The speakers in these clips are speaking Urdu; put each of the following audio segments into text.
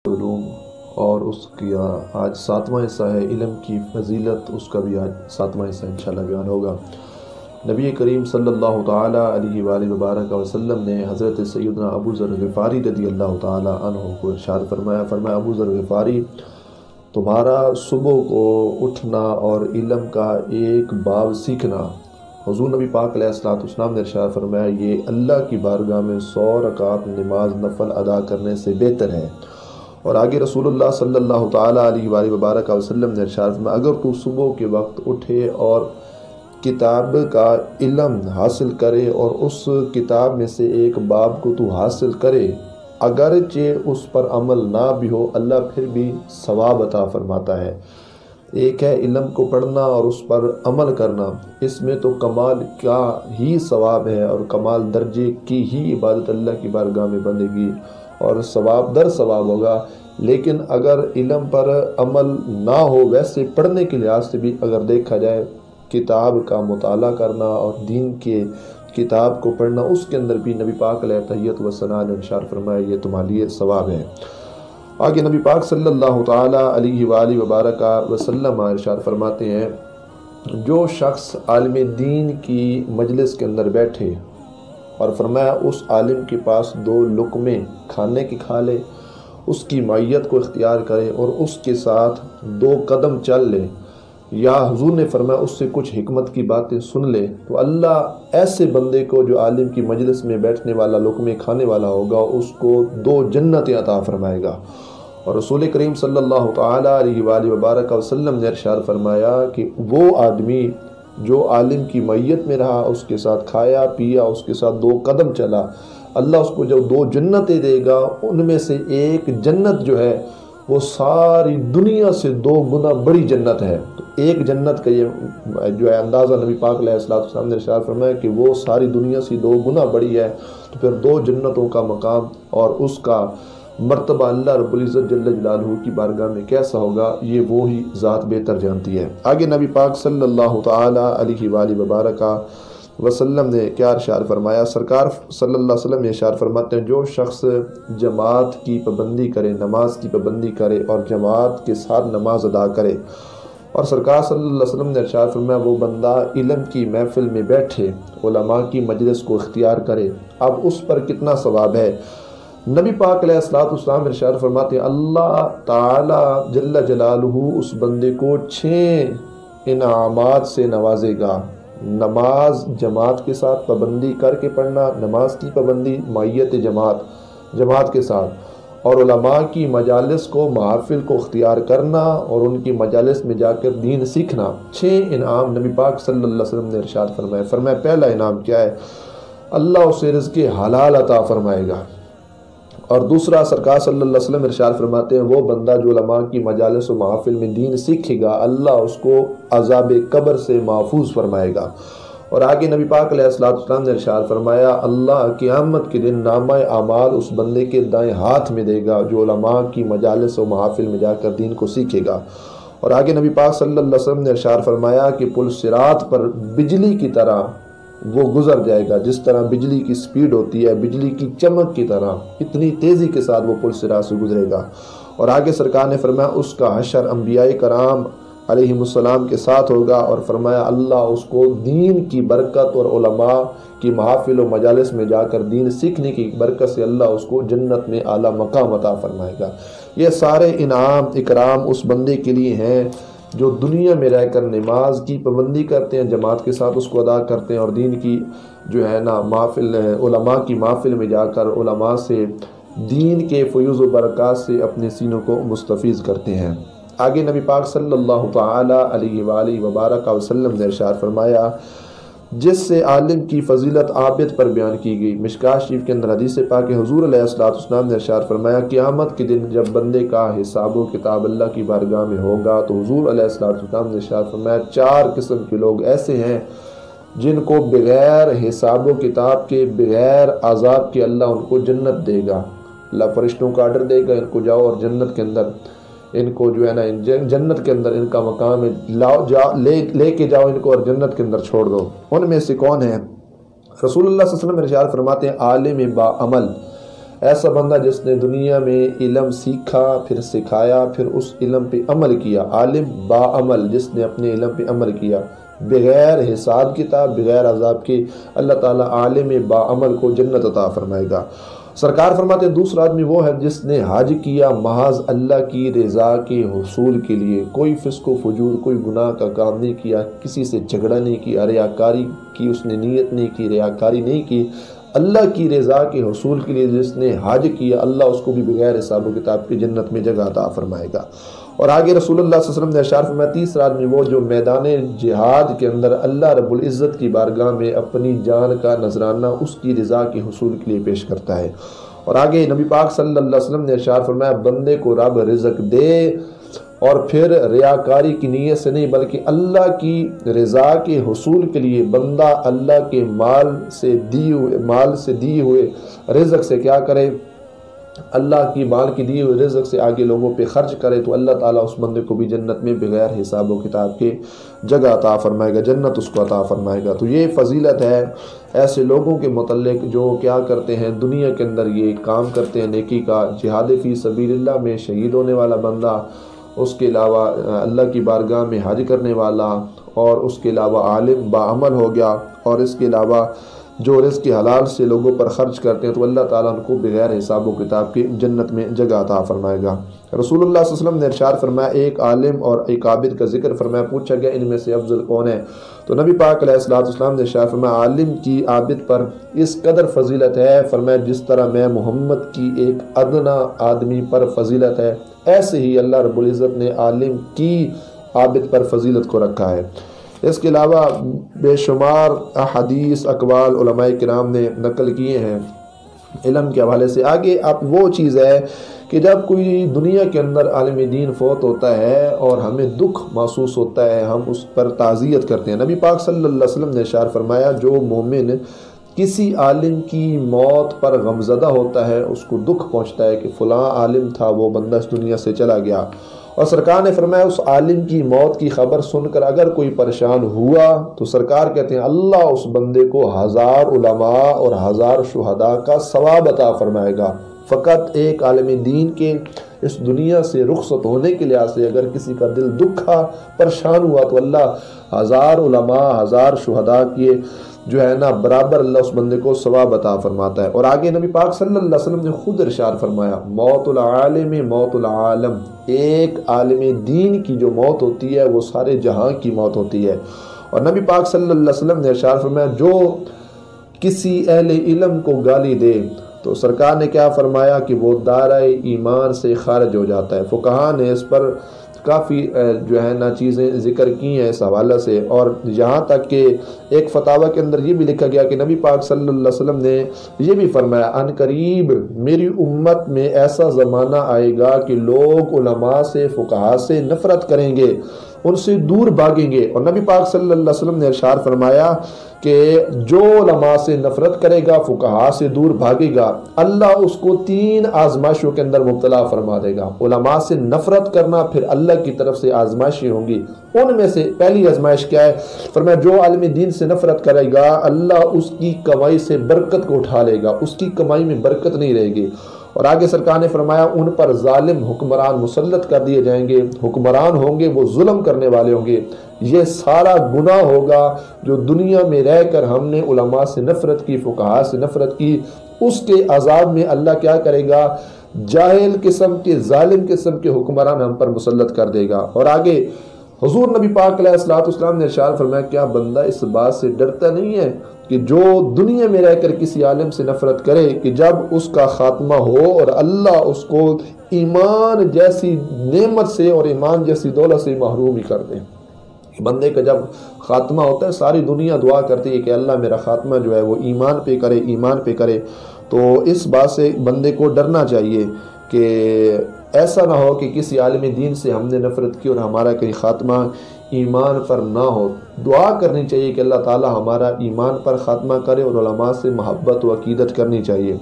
علوم اور اس کی آج 7واں حصہ ہے علم کی فضیلت، اس کا بھی آج 7واں حصہ انشاءاللہ بیان ہوگا۔ نبی کریم صلی اللہ تعالیٰ علیہ وآلہ وبارک وسلم نے حضرت سیدنا ابو ذر غفاری رضی اللہ تعالیٰ عنہ کو ارشاد فرمایا ابو ذر غفاری، تمہارا صبح کو اٹھنا اور علم کا ایک باب سیکھنا، حضور نبی پاک علیہ السلام نے ارشاد فرمایا یہ اللہ کی بارگاہ میں 100 رکعت نماز نفل ادا کرنے سے بہتر ہے۔ اور آگے رسول اللہ صلی اللہ تعالیٰ علیہ وآلہ وبارک وسلم نے ارشاد فرمایا اگر تو صبح کے وقت اٹھے اور کتاب کا علم حاصل کرے اور اس کتاب میں سے ایک باب کو تو حاصل کرے، اگرچہ اس پر عمل نہ بھی ہو، اللہ پھر بھی ثواب عطا فرماتا ہے۔ ایک ہے علم کو پڑھنا اور اس پر عمل کرنا، اس میں تو کمال کا ہی ثواب ہے اور کمال درجے کی ہی عبادت اللہ کی بارگاہ میں بندے گی اور ثواب در ثواب ہوگا۔ لیکن اگر علم پر عمل نہ ہو، ویسے پڑھنے کے لحاظ سے بھی اگر دیکھا جائے، کتاب کا مطالعہ کرنا اور دین کے کتاب کو پڑھنا، اس کے اندر بھی نبی پاک علیہ تحیت و ثنا نے ارشاد فرمایا یہ تمہارے لیے ثواب ہے۔ آگے نبی پاک صلی اللہ تعالیٰ علیہ وآلہ وبارک وسلم ارشاد فرماتے ہیں جو شخص عالم دین کی مجلس کے اندر بیٹھے اور فرمایا اس عالم کے پاس 2 لقمے کھانے کے کھا لے، اس کی معیت کو اختیار کرے اور اس کے ساتھ 2 قدم چل لے، یا حضور نے فرمایا اس سے کچھ حکمت کی باتیں سن لے، تو اللہ ایسے بندے کو جو عالم کی مجلس میں بیٹھنے والا لقمے کھانے والا ہوگا اس کو 2 جنتیں عطا فرمائے گا۔ اور رسول کریم صلی اللہ تعالیٰ علیہ وآلہ وبارک وسلم نے ارشاد فرمایا کہ وہ آدمی جو عالم کی معیت میں رہا، اس کے ساتھ کھایا پیا، اس کے ساتھ 2 قدم چلا، اللہ اس کو جو 2 جنتیں دے گا، ان میں سے ایک جنت جو ہے وہ ساری دنیا سے 2 گنا بڑی جنت ہے۔ تو ایک جنت کا یہ جو ہے اندازہ نبی پاک علیہ السلام نے ارشاد فرمایا کہ وہ ساری دنیا سے 2 گنا بڑی ہے، تو پھر 2 جنتوں کا مقام اور اس کا مرتبہ اللہ رب العزت جل جلالہ کی بارگاہ میں کیسا ہوگا، یہ وہی ذات بہتر جانتی ہے۔ آگے نبی پاک صلی اللہ تعالیٰ علیہ وآلہ وبارک وسلم نے کیا ارشاد فرمایا؟ سرکار صلی اللہ علیہ وسلم ارشاد فرماتے ہیں جو شخص جماعت کی پابندی کرے، نماز کی پابندی کرے اور جماعت کے ساتھ نماز ادا کرے، اور سرکار صلی اللہ علیہ وسلم نے ارشاد فرمایا وہ بندہ علم کی محفل میں بیٹھے، علماء کی مجلس کو اختیار کرے، اب اس پر کتنا ثواب ہے؟ نبی پاک علیہ السلام ارشاد فرماتے ہیں اللہ تعالی جل جلالہ اس بندے کو 6 انعامات سے نوازے گا۔ نماز جماعت کے ساتھ پابندی کر کے پڑھنا، نماز کی پابندی، معیت جماعت کے ساتھ، اور علماء کی مجالس کو، محافل کو اختیار کرنا اور ان کی مجالس میں جا کر دین سیکھنا۔ 6 انعام نبی پاک صلی اللہ علیہ وسلم نے ارشاد فرمایا پہلا انعام کیا ہے؟ اللہ اسے رزق حلال عطا فرمائے گا، اور دوسرا سرکار صلی اللہ علیہ وسلم ارشاد فرماتے ہیں وہ بندہ جو علماء کی مجالس و محافل میں دین سیکھے گا، اللہ اس کو عذاب قبر سے محفوظ فرمائے گا۔ اور آگے نبی پاک علیہ السلام نے ارشاد فرمایا اللہ قیامت کے دن نامہ اعمال اس بندے کے دائیں ہاتھ میں دے گا جو علماء کی مجالس و محافل میں جا کر دین کو سیکھے گا۔ اور آگے نبی پاک صلی اللہ علیہ وسلم نے ارشاد فرمایا کہ پل صراط پر بجلی کی طرح وہ گزر جائے گا، جس طرح بجلی کی سپیڈ ہوتی ہے، بجلی کی چمک کی طرح اتنی تیزی کے ساتھ وہ پل صراط سے گزرے گا۔ اور آگے سرکار نے فرمایا اس کا حشر انبیاء کرام علیہ السلام کے ساتھ ہوگا، اور فرمایا اللہ اس کو دین کی برکت اور علماء کی محافل و مجالس میں جا کر دین سیکھنے کی برکت سے اللہ اس کو جنت میں اعلیٰ مقام عطا فرمائے گا۔ یہ سارے انعام اکرام اس بندے کے لیے ہیں جو دنیا میں رہ کر نماز کی پابندی کرتے ہیں، جماعت کے ساتھ اس کو ادا کرتے ہیں، اور دین کی جو ہے نا محفل، علماء کی محفل میں جا کر علماء سے دین کے فیوز و برکات سے اپنے سینوں کو مستفیض کرتے ہیں۔ آگے نبی پاک صلی اللہ تعالیٰ علیہ وآلہ وبارک وسلم نے ارشاد فرمایا جس سے عالم کی فضیلت عابد پر بیان کی گئی۔ مشکاۃ شریف کے اندر حدیث پاک حضور علیہ السلام نے ارشاد فرمایا قیامت کے دن جب بندے کا حساب و کتاب اللہ کی بارگاہ میں ہوگا تو حضور علیہ السلام نے ارشاد فرمایا 4 قسم کے لوگ ایسے ہیں جن کو بغیر حساب و کتاب کے، بغیر عذاب کے اللہ ان کو جنت دے گا۔ اللہ فرشتوں کا آرڈر دے گا ان کو جاؤ اور جنت کے اندر ان کو جو ہے نا جنت کے اندر ان کا مقام ہے، لے کے جاؤ ان کو اور جنت کے اندر چھوڑ دو۔ ان میں سے کون ہے؟ رسول اللہ صلی اللہ علیہ وسلم ارشاد فرماتے ہیں عالم با عمل، ایسا بندہ جس نے دنیا میں علم سیکھا، پھر سکھایا، پھر اس علم پہ عمل کیا، عالم با عمل جس نے اپنے علم پہ عمل کیا بغیر حساب کتاب، بغیر عذاب کے، اللہ تعالیٰ عالم با عمل کو جنت عطا فرمائے گا۔ سرکار فرماتے ہیں دوسرا آدمی وہ ہے جس نے حج کیا محض اللہ کی رضا کے حصول کے لیے، کوئی فسق و فجور، کوئی گناہ کا کام نہیں کیا، کسی سے جھگڑا نہیں کیا، ریاکاری کی اس نے نیت نہیں کی، ریاکاری نہیں کی، اللہ کی رضا کے حصول کے لیے جس نے حج کیا، اللہ اس کو بھی بغیر حساب و کتاب کی جنت میں جگہ عطا فرمائے گا۔ اور آگے رسول اللہ صلی اللہ علیہ وسلم نے ارشاد فرمایا تیسرا آدمی وہ جو میدان جہاد کے اندر اللہ رب العزت کی بارگاہ میں اپنی جان کا نذرانہ اس کی رضا کے حصول کے لیے پیش کرتا ہے۔ اور آگے نبی پاک صلی اللہ علیہ وسلم نے ارشاد فرمایا بندے کو رب رزق دے اور پھر ریاکاری کی نیت سے نہیں بلکہ اللہ کی رضا کے حصول کے لیے بندہ اللہ کے مال سے دی ہوئے رزق سے کیا کرے، اللہ کی مال کی دی ہوئے رزق سے آگے لوگوں پہ خرچ کرے تو اللہ تعالیٰ اس بندے کو بھی جنت میں بغیر حساب و کتاب کے جگہ عطا فرمائے گا، جنت اس کو عطا فرمائے گا۔ تو یہ فضیلت ہے ایسے لوگوں کے متعلق جو کیا کرتے ہیں، دنیا کے اندر یہ کام کرتے ہیں نیکی کا، جہاد فی سبیل اللہ میں شہید ہونے والا بندہ، اس کے علاوہ اللہ کی بارگاہ میں حج کرنے والا، اور اس کے علاوہ عالم با عمل ہو گیا، اور اس کے علاوہ جو رزق حلال سے لوگوں پر خرچ کرتے ہیں تو اللہ تعالیٰ ان کو بغیر حساب و کتاب کی جنت میں جگہ عطا فرمائے گا۔ رسول اللہ صلی اللہ علیہ وسلم نے ارشاد فرمایا ایک عالم اور ایک عابد کا ذکر فرمایا، پوچھا گیا ان میں سے افضل کون ہے؟ تو نبی پاک علیہ السلام نے ارشاد فرمایا عالم کی عابد پر اس قدر فضیلت ہے، فرمایا جس طرح میں محمد کی ایک ادنا آدمی پر فضیلت ہے، ایسے ہی اللہ رب العزت نے عالم کی عابد پر فضیلت کو رکھا ہے۔ اس کے علاوہ بے شمار احادیث اقوال علماء کرام نے نقل کیے ہیں علم کے حوالے سے۔ آگے اب وہ چیز ہے کہ جب کوئی دنیا کے اندر عالم دین فوت ہوتا ہے اور ہمیں دکھ محسوس ہوتا ہے، ہم اس پر تعزیت کرتے ہیں۔ نبی پاک صلی اللہ علیہ وسلم نے ارشاد فرمایا جو مومن کسی عالم کی موت پر غمزدہ ہوتا ہے، اس کو دکھ پہنچتا ہے کہ فلاں عالم تھا وہ بندہ اس دنیا سے چلا گیا، اور سرکار نے فرمایا اس عالم کی موت کی خبر سن کر اگر کوئی پریشان ہوا تو سرکار کہتے ہیں اللہ اس بندے کو 1000 علماء اور 1000 شہداء کا ثواب عطا فرمائے گا۔ فقط ایک عالم دین کے اس دنیا سے رخصت ہونے کے لحاظ سے اگر کسی کا دل دکھا، پریشان ہوا تو اللہ 1000 علماء 1000 شہداء کی جو ہے نا برابر اللہ اس بندے کو ثواب عطا فرماتا ہے۔ اور آگے نبی پاک صلی اللہ علیہ وسلم نے خود ارشاد فرمایا موت العالم موت العالم، ایک عالم دین کی جو موت ہوتی ہے وہ سارے جہاں کی موت ہوتی ہے۔ اور نبی پاک صلی اللہ علیہ وسلم نے ارشاد فرمایا جو کسی اہل علم کو گالی دے تو سرکار نے کیا فرمایا کہ وہ دائرہ ایمان سے خارج ہو جاتا ہے۔ فقہاء نے اس پر کافی جو ہے نا چیزیں ذکر کی ہیں اس حوالے سے، اور یہاں تک کہ ایک فتاوی کے اندر یہ بھی لکھا گیا کہ نبی پاک صلی اللہ علیہ وسلم نے یہ بھی فرمایا ان قریب میری امت میں ایسا زمانہ آئے گا کہ لوگ علماء سے فقہاء سے نفرت کریں گے، ان سے دور بھاگیں گے۔ اور نبی پاک صلی اللہ علیہ وسلم نے ارشاد فرمایا کہ جو علماء سے نفرت کرے گا، فقہاء سے دور بھاگے گا، اللہ اس کو 3 آزمائشوں کے اندر مبتلا فرما دے گا۔ علماء سے نفرت کرنا، پھر اللہ کی طرف سے آزمائشیں ہوں گی، ان میں سے پہلی آزمائش کیا ہے؟ فرمایا جو عالم دین سے نفرت کرے گا اللہ اس کی کمائی سے برکت کو اٹھا لے گا، اس کی کمائی میں برکت نہیں رہے گی۔ اور آگے سرکار نے فرمایا ان پر ظالم حکمران مسلط کر دیے جائیں گے، حکمران ہوں گے وہ ظلم کرنے والے ہوں گے۔ یہ سارا گناہ ہوگا جو دنیا میں رہ کر ہم نے علماء سے نفرت کی، فقہاء سے نفرت کی، اس کے عذاب میں اللہ کیا کرے گا؟ جاہل قسم کے ظالم قسم کے حکمران ہم پر مسلط کر دے گا۔ اور آگے حضور نبی پاک علیہ السلام نے ارشاد فرمایا کیا بندہ اس بات سے ڈرتا نہیں ہے کہ جو دنیا میں رہ کر کسی عالم سے نفرت کرے کہ جب اس کا خاتمہ ہو اور اللہ اس کو ایمان جیسی نعمت سے اور ایمان جیسی دولت سے محروم ہی کر دے۔ بندے کا جب خاتمہ ہوتا ہے ساری دنیا دعا کرتی ہے کہ اللہ میرا خاتمہ جو ہے وہ ایمان پہ کرے، ایمان پہ کرے۔ تو اس بات سے بندے کو ڈرنا چاہیے کہ ایسا نہ ہو کہ کسی عالم دین سے ہم نے نفرت کی اور ہمارا کہیں خاتمہ ایمان پر نہ ہو۔ دعا کرنی چاہیے کہ اللہ تعالی ہمارا ایمان پر خاتمہ کرے، اور علماء سے محبت و عقیدت کرنی چاہیے۔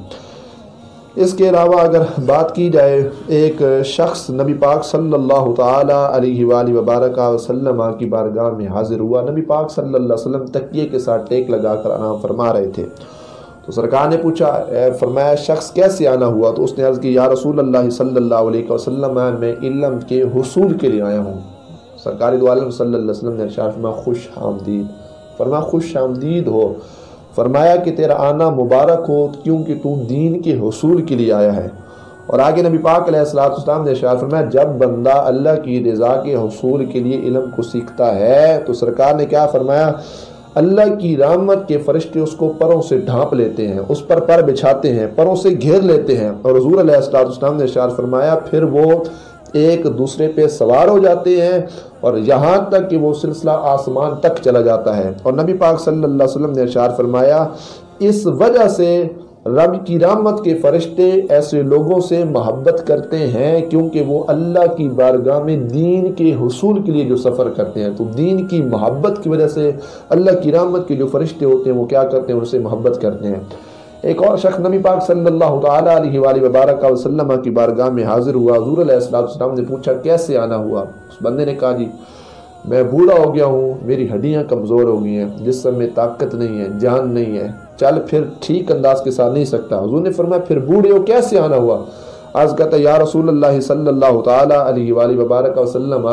اس کے علاوہ اگر بات کی جائے، ایک شخص نبی پاک صلی اللہ تعالی علیہ وآلہ وبارک وسلم کی بارگاہ میں حاضر ہوا۔ نبی پاک صلی اللہ علیہ وسلم تکیے کے ساتھ ٹیک لگا کر آرام فرما رہے تھے۔ تو سرکار نے پوچھا، فرمایا شخص کیسے آنا ہوا؟ تو اس نے عرض کی یا رسول اللہ صلی اللہ علیہ وسلم میں علم کے حصول کے لیے آیا ہوں۔ سرکار دو عالم صلی اللہ علیہ وسلم نے ارشاد فرمایا خوش آمدید، فرمایا خوش آمدید ہو، فرمایا کہ تیرا آنا مبارک ہو کیونکہ تو دین کے حصول کے لیے آیا ہے۔ اور آگے نبی پاک علیہ السلام نے ارشاد فرمایا جب بندہ اللہ کی رضا کے حصول کے لیے علم کو سیکھتا ہے تو سرکار نے کیا فرمایا، اللہ کی رحمت کے فرشتے اس کو پروں سے ڈھانپ لیتے ہیں، اس پر پر بچھاتے ہیں، پروں سے گھیر لیتے ہیں، اور حضور علیہ السلام نے ارشاد فرمایا پھر وہ ایک دوسرے پہ سوار ہو جاتے ہیں اور یہاں تک کہ وہ سلسلہ آسمان تک چلا جاتا ہے۔ اور نبی پاک صلی اللہ علیہ وسلم نے ارشاد فرمایا اس وجہ سے رب کی رحمت کے فرشتے ایسے لوگوں سے محبت کرتے ہیں کیونکہ وہ اللہ کی بارگاہ میں دین کے حصول کے لیے جو سفر کرتے ہیں، تو دین کی محبت کی وجہ سے اللہ کی رحمت کے جو فرشتے ہوتے ہیں وہ کیا کرتے ہیں، ان سے محبت کرتے ہیں۔ ایک اور شخص نبی پاک صلی اللہ تعالیٰ علیہ وآلہ وبارک وسلم کی بارگاہ میں حاضر ہوا۔ حضور علیہ السلام نے پوچھا کیسے آنا ہوا؟ اس بندے نے کہا جی میں بوڑھا ہو گیا ہوں، میری ہڈیاں کمزور ہو گئی ہیں، جسم میں طاقت نہیں ہے، جان نہیں ہے، چل پھر ٹھیک انداز کے ساتھ نہیں سکتا۔ حضور نے فرمایا پھر بوڑھے ہو کیسے آنا ہوا؟ عرض کہتا یا رسول اللہ صلی اللہ تعالیٰ علیہ وآلہ وبارک وسلم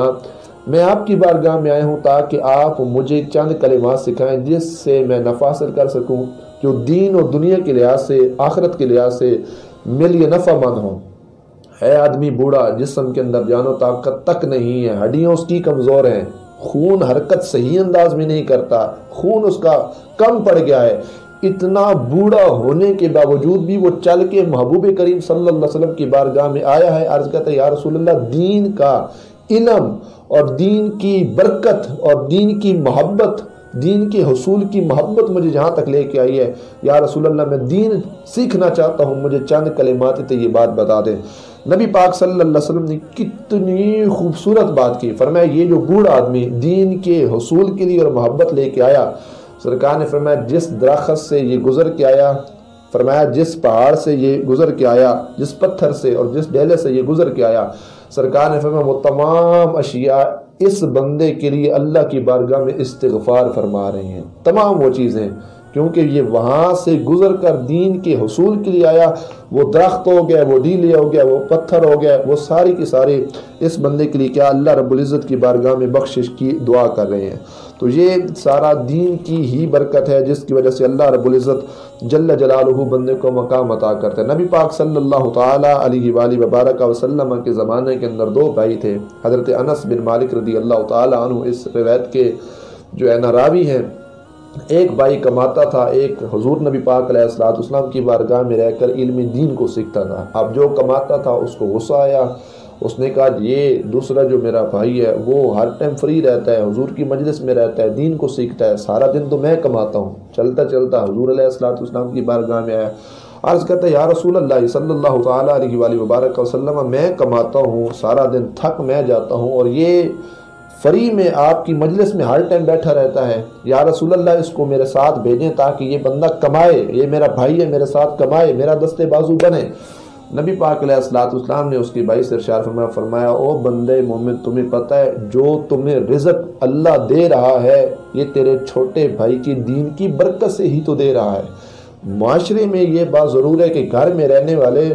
میں آپ کی بارگاہ میں آیا ہوں تاکہ آپ مجھے چند کلمات سکھائیں جس سے میں نفع حاصل کر سکوں، جو دین اور دنیا کے لحاظ سے، آخرت کے لحاظ سے میرے لیے نفع مند ہوں۔ ہے آدمی بوڑھا، جسم کے اندر جان و طاقت تک نہیں ہے، ہڈیاں اس کی کمزور ہیں، خون حرکت صحیح انداز میں نہیں کرتا، خون اس کا کم پڑ گیا ہے، اتنا بوڑھا ہونے کے باوجود بھی وہ چل کے محبوب کریم صلی اللہ علیہ وسلم کی بارگاہ میں آیا ہے۔ عرض کرتا ہے یا رسول اللہ دین کا علم اور دین کی برکت اور دین کی محبت، دین کے حصول کی محبت مجھے جہاں تک لے کے آئی ہے، یا رسول اللہ میں دین سیکھنا چاہتا ہوں، مجھے چند کلمات طیبات بتا دیں۔ نبی پاک صلی اللہ علیہ وسلم نے کتنی خوبصورت بات کی، فرمایا یہ جو بوڑھا آدمی دین کے حصول کے لیے اور محبت لے کے آیا، سرکار نے فرمایا جس درخت سے یہ گزر کے آیا، فرمایا جس پہاڑ سے یہ گزر کے آیا، جس پتھر سے اور جس ڈیلے سے یہ گزر کے آیا، سرکار نے فرمایا وہ تمام اشیاء اس بندے کے لیے اللہ کی بارگاہ میں استغفار فرما رہے ہیں، تمام وہ چیزیں، کیونکہ یہ وہاں سے گزر کر دین کے حصول کے لیے آیا۔ وہ درخت ہو گیا، وہ ڈیلے ہو گیا، وہ پتھر ہو گیا، وہ ساری کی ساری اس بندے کے لیے کیا اللہ رب العزت کی بارگاہ میں بخشش کی دعا کر رہے ہیں۔ تو یہ سارا دین کی ہی برکت ہے جس کی وجہ سے اللہ رب العزت جل جلالہ بندے کو مقام عطا کرتا ہے۔ نبی پاک صلی اللہ تعالیٰ علیہ وآلہ وبارک وسلم کے زمانے کے اندر دو بھائی تھے، حضرت انس بن مالک رضی اللہ تعالیٰ عنہ اس روایت کے جو ہے راوی ہیں۔ ایک بھائی کماتا تھا، ایک حضور نبی پاک علیہ السلام کی بارگاہ میں رہ کر علم دین کو سیکھتا تھا۔ اب جو کماتا تھا اس کو غصہ آیا، اس نے کہا یہ دوسرا جو میرا بھائی ہے وہ ہر ٹائم فری رہتا ہے، حضور کی مجلس میں رہتا ہے، دین کو سیکھتا ہے، سارا دن تو میں کماتا ہوں۔ چلتا چلتا حضور علیہ السلام کی بارگاہ میں آیا، عرض کرتا ہے یا رسول اللہ صلی اللہ تعالیٰ علیہ وآلہ وبارک وسلم میں کماتا ہوں، سارا دن تھک میں جاتا ہوں اور یہ فری میں آپ کی مجلس میں ہر ٹائم بیٹھا رہتا ہے، یا رسول اللہ اس کو میرے ساتھ بھیجیں تاکہ یہ بندہ کمائے، یہ میرا بھائی ہے میرے ساتھ کمائے، میرا دستے بازو بنے۔ نبی پاک علیہ السلام نے اس کے بھائی سے ارشاد فرمایا او بندے مومن تمہیں پتہ ہے جو تمہیں رزق اللہ دے رہا ہے یہ تیرے چھوٹے بھائی کی دین کی برکت سے ہی تو دے رہا ہے۔ معاشرے میں یہ بات ضرور ہے کہ گھر میں رہنے والے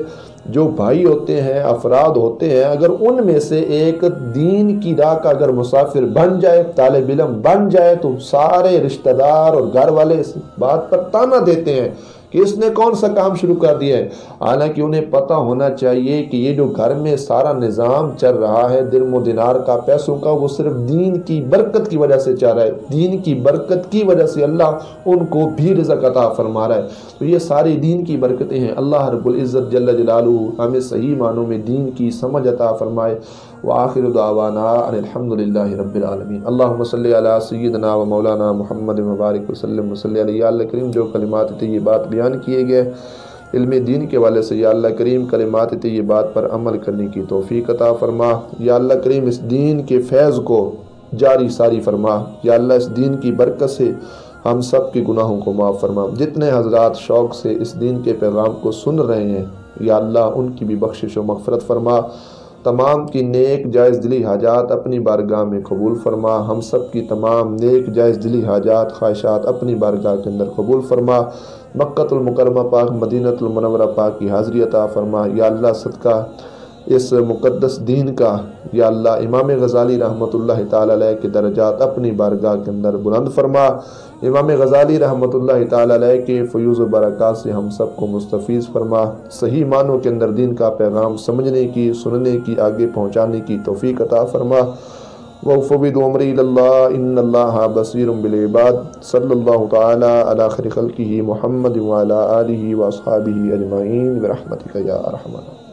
جو بھائی ہوتے ہیں، افراد ہوتے ہیں، اگر ان میں سے ایک دین کی راہ کا اگر مسافر بن جائے، طالب علم بن جائے، تو سارے رشتہ دار اور گھر والے اس بات پر تانا دیتے ہیں کہ اس نے کون سا کام شروع کر دیا ہے، حالانکہ انہیں پتہ ہونا چاہیے کہ یہ جو گھر میں سارا نظام چل رہا ہے درم و دینار کا، پیسوں کا، وہ صرف دین کی برکت کی وجہ سے چل رہا ہے، دین کی برکت کی وجہ سے اللہ ان کو بھی رزق عطا فرما رہا ہے۔ تو یہ ساری دین کی برکتیں ہیں، اللہ رب العزت جل جلالہ ہمیں صحیح معنوں میں دین کی سمجھ عطا فرمائے۔ وآخر دعوانا ان الحمدللہ رب العالمین۔ اللہم صلی علی سیدنا و مولانا محمد مبارک وسلم وصلی علیہ۔ یا اللہ کریم جو کلمات طیبات بیان کیے گئے علم دین کے والے سے، یا اللہ کریم کلمات طیبات پر عمل کرنے کی توفیق عطا فرما۔ یا اللہ کریم اس دین کے فیض کو جاری ساری فرما۔ یا اللہ اس دین کی برکت سے ہم سب کے گناہوں کو معاف فرما۔ جتنے حضرات شوق سے اس دین کے پیغام کو سن رہے ہیں یا اللہ ان کی بھی بخشش و مغفرت فرما۔ تمام کی نیک جائز دلی حاجات اپنی بارگاہ میں قبول فرما، ہم سب کی تمام نیک جائز دلی حاجات خواہشات اپنی بارگاہ کے اندر قبول فرما، مکۃ المکرمہ پاک مدینۃ المنورہ پاک کی حاضری عطا فرما۔ یا اللہ صدقہ اس مقدس دین کا یا اللہ امام غزالی رحمۃ اللہ تعالی علیہ کے درجات اپنی بارگاہ کے اندر بلند فرما، امام غزالی رحمۃ اللہ تعالی علیہ کے فیوز و برکات سے ہم سب کو مستفیض فرما، صحیح معنوں کے اندر دین کا پیغام سمجھنے کی، سننے کی، آگے پہنچانے کی توفیق عطا فرما۔ وَأُفْوِضُ أَمْرِي إِلَى اللَّهِ إِنَّ اللَّهَ بَصِيرٌ بِالْعِبَادِ صلی اللہ تعالی علی خیر خلقہ محمد وعلی آلہ وأصحابہ اجمعین برحمتک یا ارحم الراحمین۔